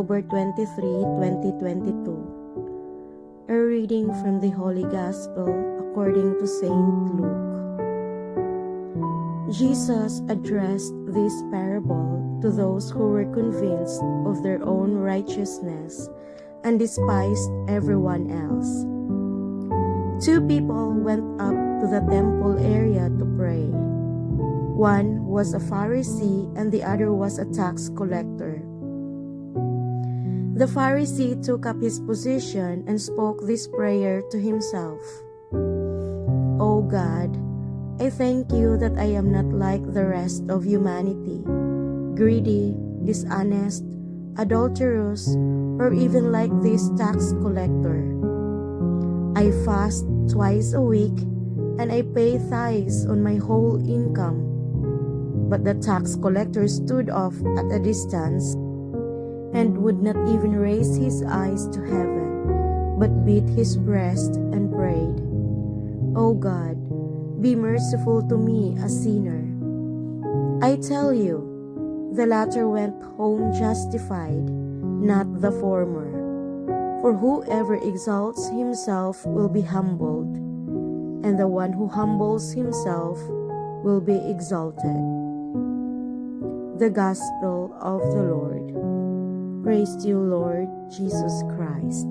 October 23, 2022. A reading from the Holy Gospel according to Saint Luke. Jesus addressed this parable to those who were convinced of their own righteousness and despised everyone else. Two people went up to the temple area to pray. One was a Pharisee and the other was a tax collector. The Pharisee took up his position and spoke this prayer to himself. "O God, I thank you that I am not like the rest of humanity, greedy, dishonest, adulterous, or even like this tax collector. I fast twice a week and I pay tithes on my whole income." But the tax collector stood off at a distance and would not even raise his eyes to heaven, but beat his breast and prayed, "O God, be merciful to me, a sinner." I tell you, the latter went home justified, not the former. For whoever exalts himself will be humbled, and the one who humbles himself will be exalted. The Gospel of the Lord. Praise to you, Lord Jesus Christ.